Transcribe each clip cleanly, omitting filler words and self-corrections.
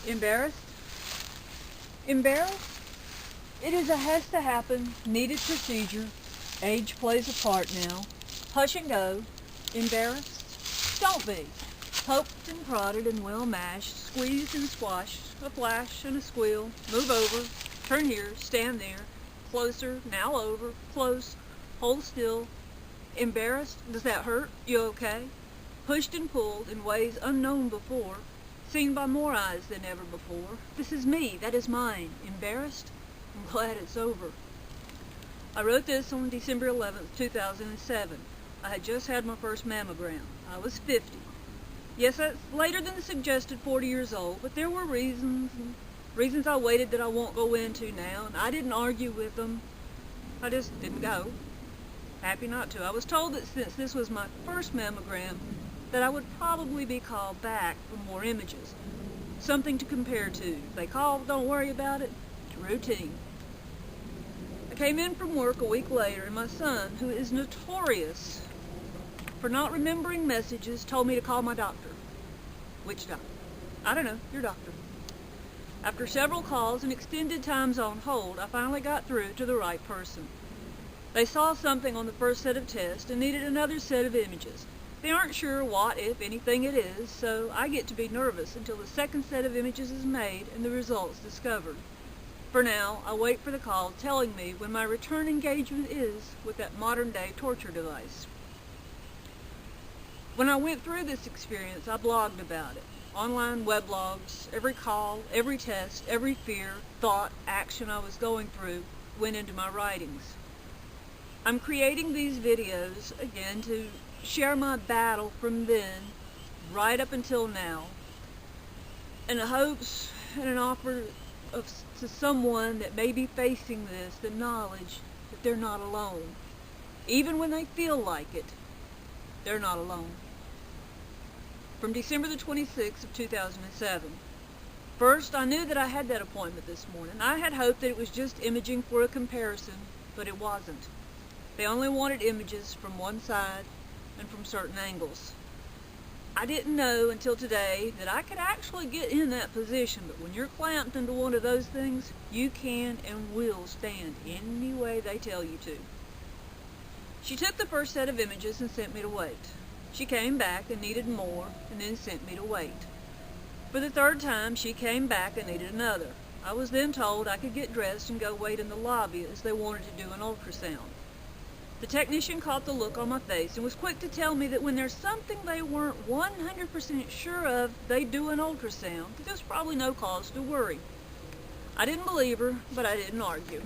Embarrassed? Embarrassed? It is a has to happen, needed procedure. Age plays a part now. Hush and go. Embarrassed? Don't be. Poked and prodded and well mashed, squeezed and squashed, a flash and a squeal. Move over, turn here, stand there, closer, now over, close, hold still. Embarrassed? Does that hurt? You okay? Pushed and pulled in ways unknown before, seen by more eyes than ever before. This is me, that is mine. Embarrassed? I'm glad it's over. I wrote this on December 11th, 2007. I had just had my first mammogram. I was 50. Yes, that's later than the suggested 40 years old, but there were reasons I waited that I won't go into now, and I didn't argue with them. I just didn't go. Happy not to. I was told that since this was my first mammogram, that I would probably be called back for more images. Something to compare to. They call, don't worry about it. It's routine. I came in from work a week later, and my son, who is notorious for not remembering messages, told me to call my doctor. Which doctor? I don't know, your doctor. After several calls and extended times on hold, I finally got through to the right person. They saw something on the first set of tests and needed another set of images. They aren't sure what, if anything, it is, so I get to be nervous until the second set of images is made and the results discovered. For now, I wait for the call telling me when my return engagement is with that modern-day torture device. When I went through this experience, I blogged about it. Online weblogs, every call, every test, every fear, thought, action I was going through went into my writings. I'm creating these videos, again, to share my battle from then, right up until now, in the hopes and an offer to someone that may be facing this, the knowledge that they're not alone. Even when they feel like it, they're not alone. From December the 26th of 2007. First, I knew that I had that appointment this morning. I had hoped that it was just imaging for a comparison, but it wasn't. They only wanted images from one side and from certain angles. I didn't know until today that I could actually get in that position, but when you're clamped into one of those things, you can and will stand any way they tell you to. She took the first set of images and sent me to wait. She came back and needed more, and then sent me to wait. For the third time, she came back and needed another. I was then told I could get dressed and go wait in the lobby as they wanted to do an ultrasound. The technician caught the look on my face and was quick to tell me that when there's something they weren't 100% sure of, they'd do an ultrasound, that there's probably no cause to worry. I didn't believe her, but I didn't argue.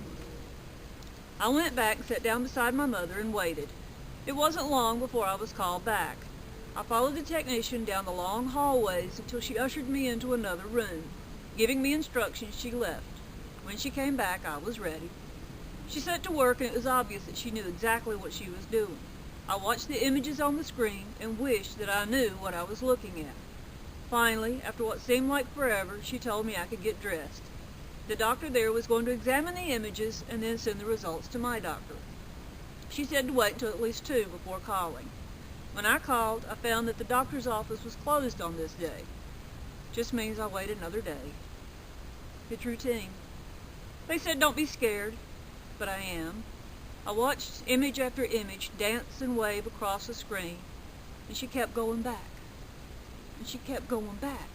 I went back and sat down beside my mother and waited. It wasn't long before I was called back. I followed the technician down the long hallways until she ushered me into another room. Giving me instructions, she left. When she came back, I was ready. She set to work, and it was obvious that she knew exactly what she was doing. I watched the images on the screen and wished that I knew what I was looking at. Finally, after what seemed like forever, she told me I could get dressed. The doctor there was going to examine the images and then send the results to my doctor. She said to wait until at least 2 before calling. When I called, I found that the doctor's office was closed on this day. Just means I wait another day. It's routine. They said don't be scared, but I am. I watched image after image dance and wave across the screen, and she kept going back. And she kept going back.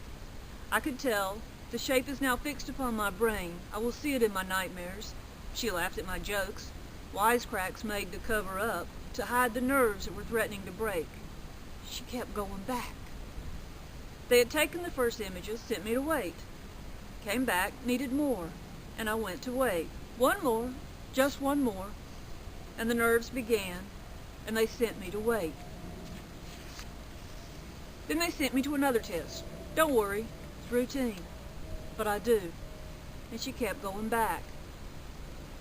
I could tell. The shape is now fixed upon my brain. I will see it in my nightmares. She laughed at my jokes. Wisecracks made to cover up, to hide the nerves that were threatening to break. She kept going back. They had taken the first images, sent me to wait. Came back, needed more, and I went to wait. One more, just one more, and the nerves began, and they sent me to wait. Then they sent me to another test. Don't worry, it's routine, but I do. And she kept going back.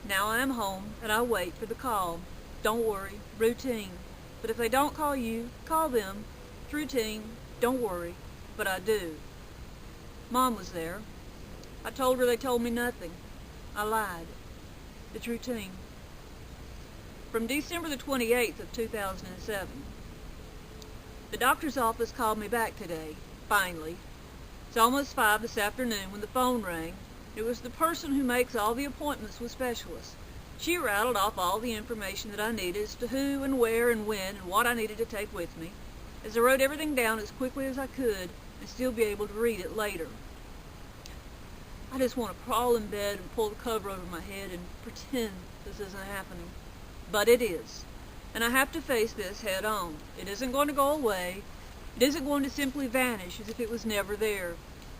Now I am home, and I wait for the call. Don't worry, routine. But if they don't call you, call them. It's routine, don't worry, but I do. Mom was there. I told her they told me nothing. I lied. It's routine. From December the 28th of 2007. The doctor's office called me back today, finally. It's almost 5 this afternoon when the phone rang. It was the person who makes all the appointments with specialists. She rattled off all the information that I needed as to who and where and when and what I needed to take with me, as I wrote everything down as quickly as I could and still be able to read it later. I just want to crawl in bed and pull the cover over my head and pretend this isn't happening. But it is. And I have to face this head on. It isn't going to go away. It isn't going to simply vanish as if it was never there.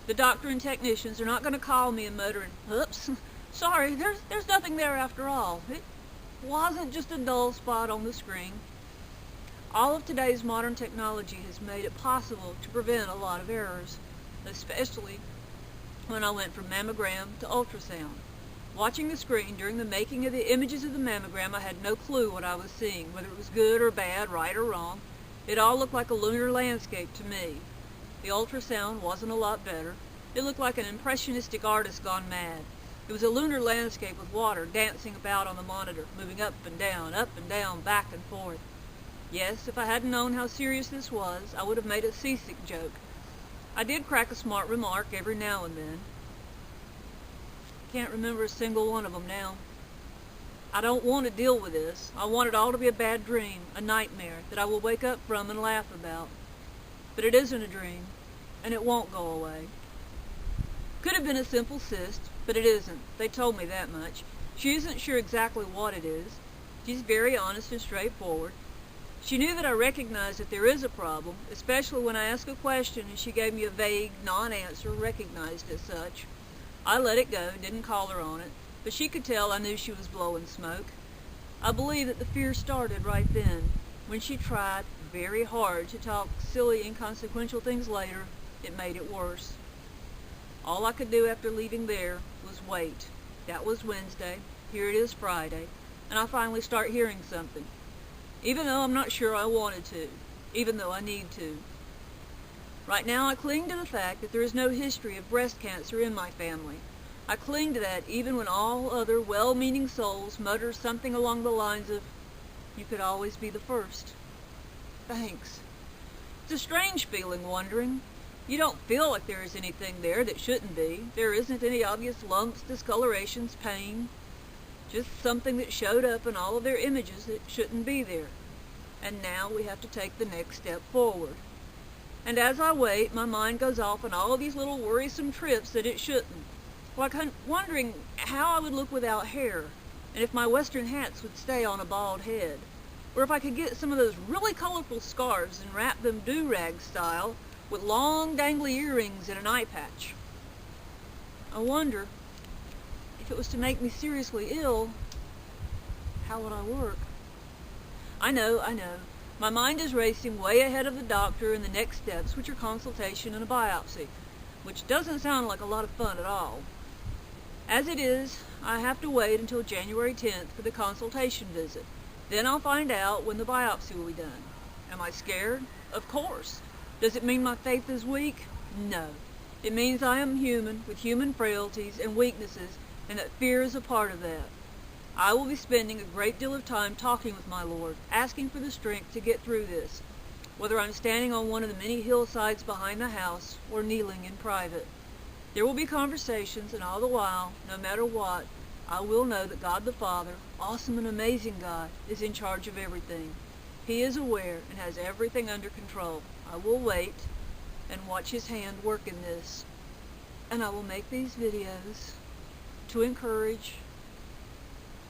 The doctor and technicians are not going to call me and muttering, "Oops, sorry, there's nothing there after all. It wasn't just a dull spot on the screen." All of today's modern technology has made it possible to prevent a lot of errors, especially when I went from mammogram to ultrasound. Watching the screen during the making of the images of the mammogram, I had no clue what I was seeing, whether it was good or bad, right or wrong. It all looked like a lunar landscape to me. The ultrasound wasn't a lot better. It looked like an impressionistic artist gone mad. It was a lunar landscape with water dancing about on the monitor, moving up and down, back and forth. Yes, if I hadn't known how serious this was, I would have made a seasick joke. I did crack a smart remark every now and then. Can't remember a single one of them now. I don't want to deal with this. I want it all to be a bad dream, a nightmare that I will wake up from and laugh about. But it isn't a dream, and it won't go away. Could have been a simple cyst, but it isn't. They told me that much. She isn't sure exactly what it is. She's very honest and straightforward. She knew that I recognized that there is a problem, especially when I asked a question and she gave me a vague, non-answer recognized as such. I let it go, didn't call her on it, but she could tell I knew she was blowing smoke. I believe that the fear started right then, when she tried very hard to talk silly, inconsequential things later. It made it worse. All I could do after leaving there was wait. That was Wednesday. Here it is Friday, and I finally start hearing something. Even though I'm not sure I wanted to, even though I need to. Right now I cling to the fact that there is no history of breast cancer in my family. I cling to that even when all other well-meaning souls mutter something along the lines of, "You could always be the first." Thanks. It's a strange feeling, wondering. You don't feel like there is anything there that shouldn't be. There isn't any obvious lumps, discolorations, pain. Just something that showed up in all of their images that shouldn't be there. And now we have to take the next step forward. And as I wait, my mind goes off on all these little worrisome trips that it shouldn't. Like I'm wondering how I would look without hair, and if my western hats would stay on a bald head, or if I could get some of those really colorful scarves and wrap them do-rag style with long dangly earrings and an eye patch. I wonder, if it was to make me seriously ill, how would I work? I know. My mind is racing way ahead of the doctor and the next steps, which are consultation and a biopsy, which doesn't sound like a lot of fun at all. As it is, I have to wait until January 10th for the consultation visit. Then I'll find out when the biopsy will be done. Am I scared? Of course. Does it mean my faith is weak? No. It means I am human, with human frailties and weaknesses, and that fear is a part of that. I will be spending a great deal of time talking with my Lord, asking for the strength to get through this, whether I'm standing on one of the many hillsides behind the house or kneeling in private. There will be conversations, and all the while, no matter what, I will know that God the Father, awesome and amazing God, is in charge of everything. He is aware and has everything under control. I will wait and watch His hand work in this. And I will make these videos to encourage,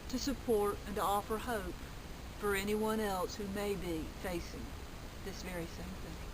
to support, and to offer hope for anyone else who may be facing this very same thing.